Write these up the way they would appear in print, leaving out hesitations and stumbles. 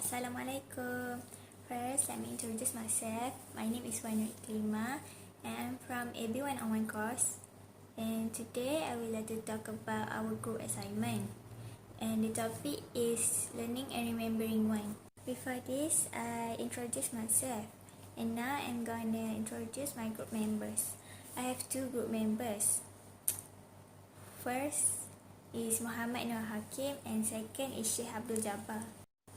Assalamualaikum. First, let me introduce myself. My name is IQLIMA and I'm from AB 101 course. And today I would like to talk about our group assignment. And the topic is learning and remembering one. Before this, I introduced myself. And now I'm gonna introduce my group members. I have two group members. First is Muhammad NOOR HAKIM and second is SHEIKH ABDUL.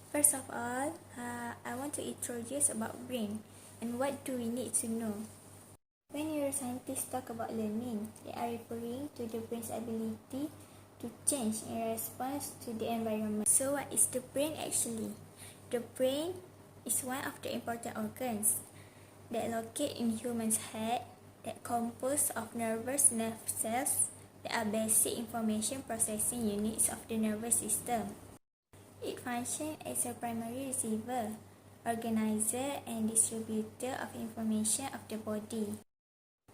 First of all, I want to introduce about brain and what do we need to know. When neuroscientists talk about learning, they are referring to the brain's ability to change in response to the environment. So what is the brain actually? The brain is one of the important organs that locate in human's head that composed of nervous nerve cells that are basic information processing units of the nervous system. It functions as a primary receiver, organizer, and distributor of information of the body.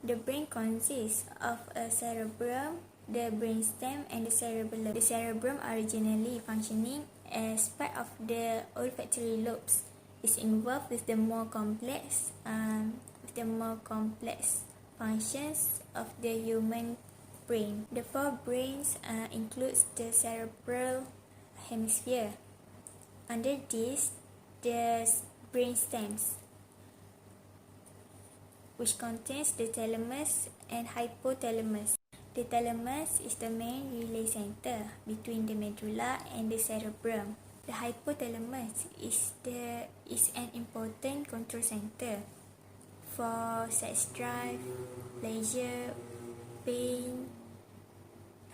The brain consists of a cerebrum, the brainstem, and the cerebellum. The cerebrum, originally functioning as part of the olfactory lobes, is involved with the more complex functions of the human brain. The four brains includes the cerebral hemisphere. Under this, the brainstems, which contains the thalamus and hypothalamus. The thalamus is the main relay center between the medulla and the cerebrum. The hypothalamus is an important control center for sex drive, pleasure, pain,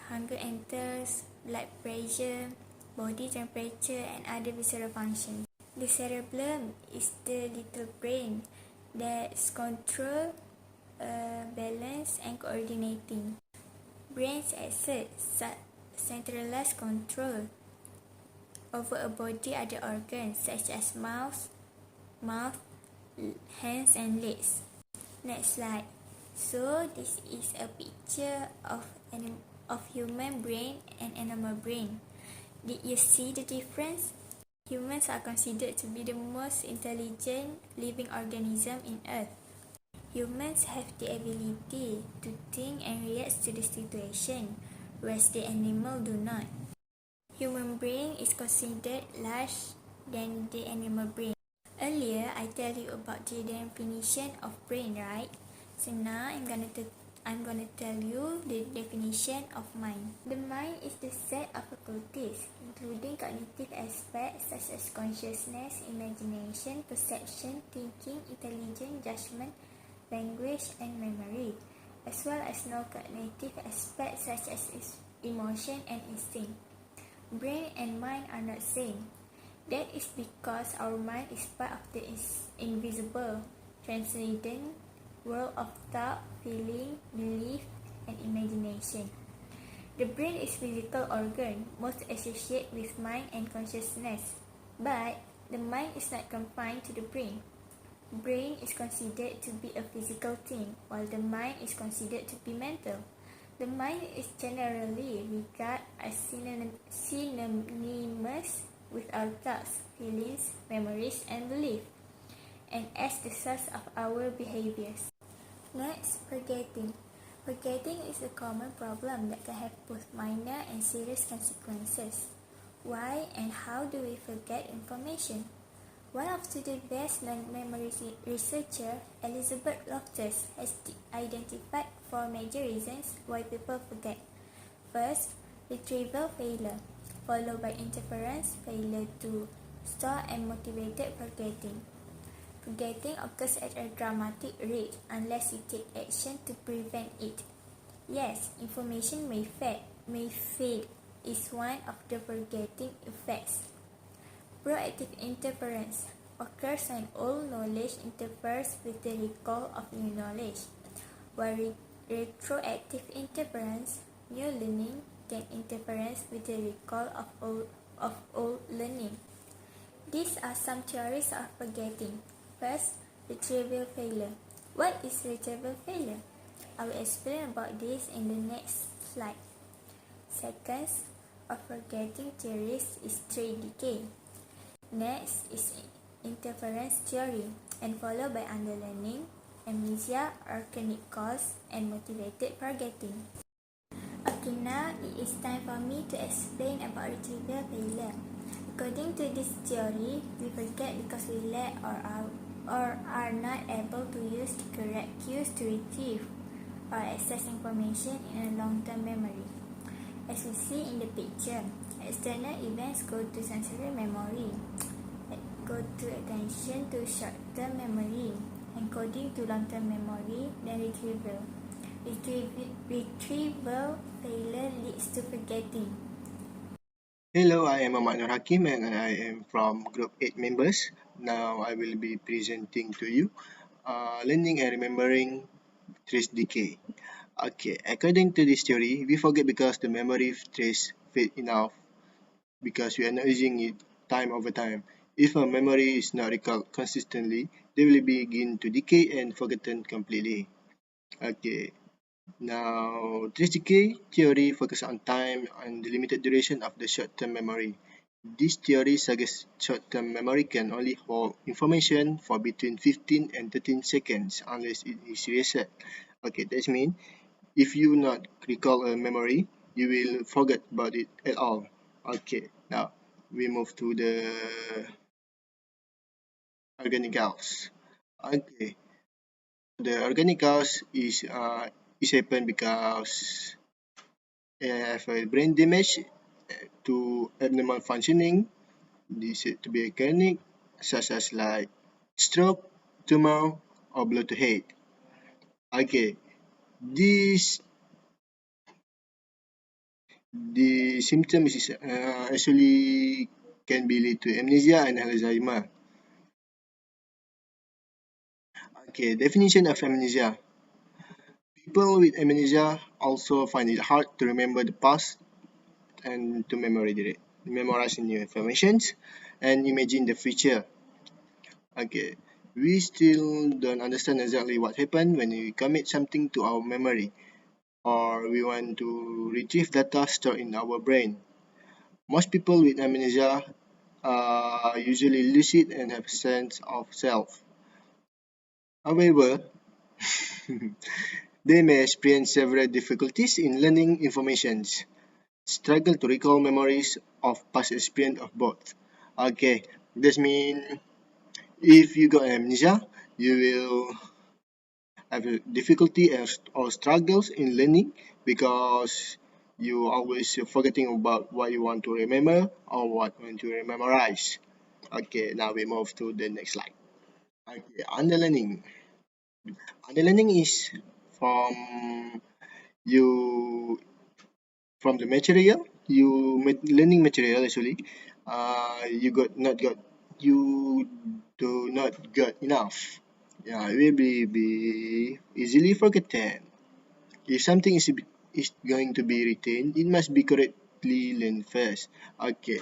hunger and thirst, blood pressure, body temperature, and other visceral functions. The cerebellum is the little brain that's control, balance, and coordinating. Brains exert centralized control over a body other organs such as mouth, hands, and legs. Next slide. So this is a picture of human brain and animal brain. Did you see the difference? Humans are considered to be the most intelligent living organism in Earth. Humans have the ability to think and react to the situation, whereas the animal do not. Human brain is considered larger than the animal brain. Earlier, I tell you about the definition of brain, right? So now I'm gonna tell you the definition of mind. The mind is the set of faculties, including cognitive aspects such as consciousness, imagination, perception, thinking, intelligence, judgment, language, and memory, as well as non-cognitive aspects such as emotion and instinct. Brain and mind are not same. That is because our mind is part of the invisible, transcendent world of thought, feeling, belief, and imagination. The brain is physical organ most associated with mind and consciousness, but the mind is not confined to the brain. Brain is considered to be a physical thing, while the mind is considered to be mental. The mind is generally regarded as synonymous with our thoughts, feelings, memories, and beliefs, and as the source of our behaviors. Next, forgetting. Forgetting is a common problem that can have both minor and serious consequences. Why and how do we forget information? One of the best known memory researchers, Elizabeth Loftus, has identified four major reasons why people forget. First, retrieval failure, followed by interference, failure to store, and motivated forgetting. Forgetting occurs at a dramatic rate unless you take action to prevent it. Yes, information may fade is one of the forgetting effects. Proactive interference occurs when old knowledge interferes with the recall of new knowledge, while retroactive interference, new learning, can interfere with the recall of old learning. These are some theories of forgetting. First, retrieval failure. What is retrieval failure? I will explain about this in the next slide. Second, of forgetting theories is trait decay. Next is interference theory, and followed by underlearning, amnesia, organic cause, and motivated forgetting. Okay, now it is time for me to explain about retrieval failure. According to this theory, we forget because we lack or are not able to use the correct cues to retrieve or access information in a long-term memory. As we see in the picture, external events go to sensory memory, go to attention to short-term memory, encoding to long-term memory, then retrieval. Retrieval failure leads to forgetting. Hello, I am HAKIM and I am from Group 8 members. Now I will be presenting to you learning and remembering trace decay. Okay, according to this theory, we forget because the memory trace fade enough because we are not using it time over time. If a memory is not recalled consistently, they will begin to decay and forgotten completely. Okay, now, trace decay theory focuses on time and the limited duration of the short-term memory. This theory suggests short-term memory can only hold information for between 15 and 13 seconds unless it is reset. Okay, that means if you not recall a memory, you will forget about it at all. Okay, now we move to the organic chaos. Okay, the organic chaos is happen because have a brain damage to abnormal functioning. This is to be organic, such as like stroke, tumor, or blow to head. Okay, this the symptoms is actually can be lead to amnesia and Alzheimer. Okay, definition of amnesia. People with amnesia also find it hard to remember the past and to memorize new information and imagine the future. Okay, we still don't understand exactly what happened when we commit something to our memory or we want to retrieve data stored in our brain. Most people with amnesia are usually lucid and have a sense of self. However, they may experience several difficulties in learning information, struggle to recall memories of past experience of both. Okay, this means if you got amnesia, you will have a difficulty or struggles in learning because you always forgetting about what you want to remember or what you want to memorize. Okay, now we move to the next slide. Okay, underlearning. Underlearning is from you from the material you learning material actually. You do not got enough. Yeah, it will be easily forgotten. If something is going to be retained, it must be correctly learned first. Okay,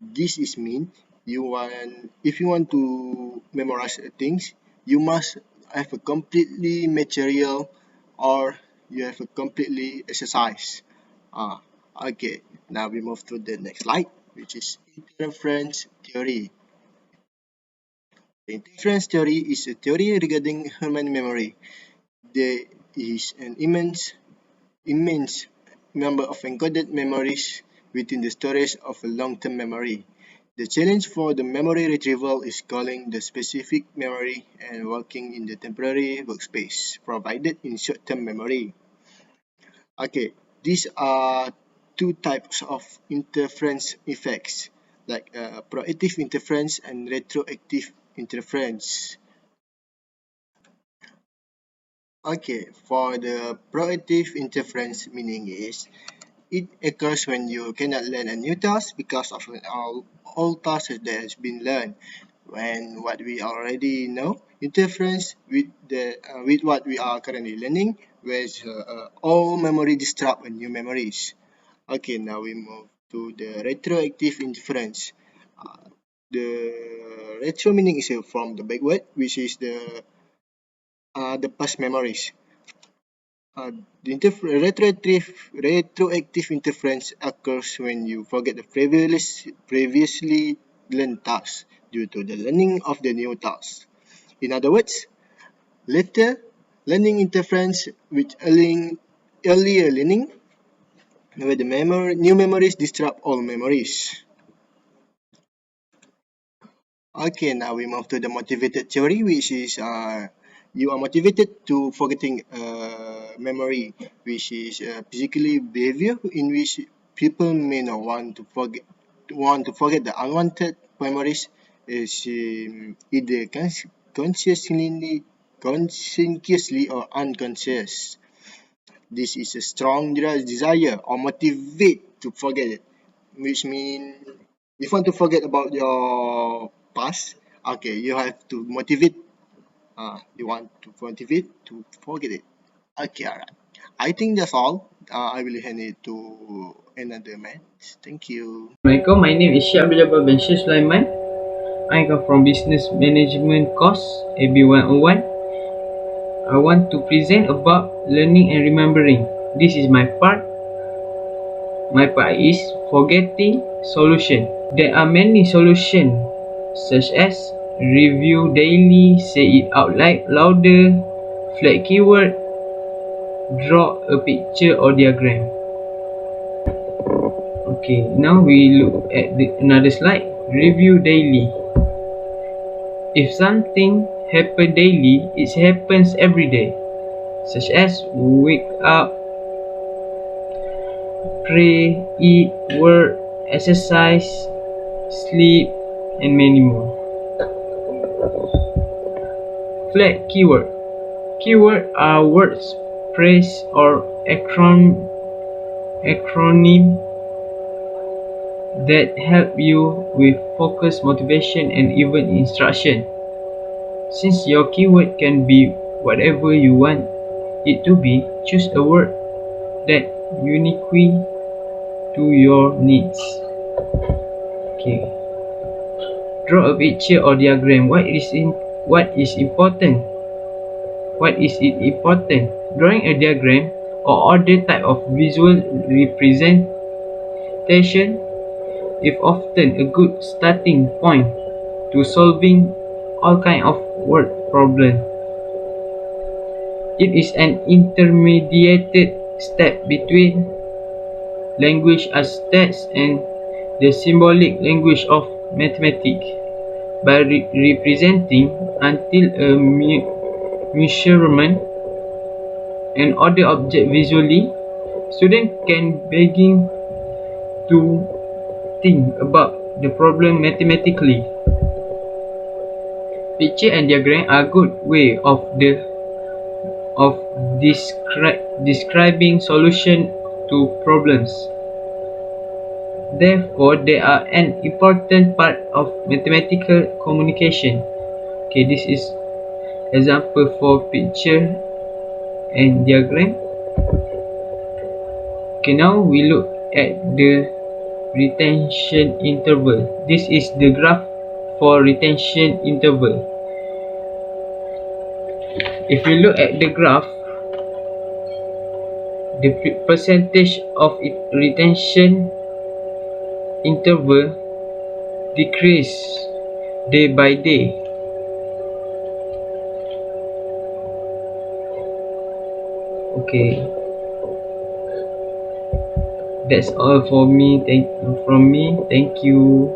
this is mean if you want to memorize things, you must have a completely material or you have a completely exercise. Ah, okay. Now we move to the next slide, which is interference theory. Interference theory is a theory regarding human memory. There is an immense number of encoded memories within the storage of a long-term memory. The challenge for the memory retrieval is calling the specific memory and working in the temporary workspace provided in short-term memory. Okay, these are two types of interference effects, like proactive interference and retroactive interference. Okay, for the proactive interference meaning is it occurs when you cannot learn a new task because of an old task that has been learned. When what we already know interference with what we are currently learning, where all memory disrupt and new memories. Okay, now we move to the retroactive interference. The retro meaning is from the backward, which is the past memories. Retroactive interference occurs when you forget the previously learn tasks due to the learning of the new tasks. In other words, later learning interferes with earlier learning, where the new memories disrupt old memories. Okay, now we move to the motivated theory, which is you are motivated to forgetting memory, which is physically behavior in which people may not want to forget the unwanted memories is either consciously or unconscious. This is a strong desire or motivate to forget it, which means if you want to forget about your past, okay, you have to motivate. You want to motivate to forget it. Okay, alright. I think that's all. I will hand it to another man. Thank you. Assalamualaikum, my name is Syekh Abdul bin Sulaiman. I come from Business Management course AB101. I want to present about learning and remembering. This is my part. My part is forgetting solution. There are many solutions such as review daily, say it out louder, flag keyword, draw a picture or diagram. Okay, now we look at another slide. Review daily. If something happens daily, it happens every day, such as wake up, pray, eat, work, exercise, sleep, and many more. Flag keyword. Keyword are words, phrase, or acronym that help you with focus, motivation, and even instruction. Since your keyword can be whatever you want it to be, choose a word that uniquely to your needs. Okay. Draw a picture or diagram. What is important? What is it important? Drawing a diagram or other type of visual representation is often a good starting point to solving all kind of word problem. It is an intermediate step between language as text and the symbolic language of mathematics. By representing until a measurement and other object visually, students can begin to think about the problem mathematically. Picture and diagram are good way of describing solution to problems. Therefore, they are an important part of mathematical communication. Okay, this is example for picture and diagram. Okay, now we look at the retention interval. This is the graph for retention interval. If you look at the graph, the percentage of retention interval decrease day by day. Okay, that's all for me. Thank you.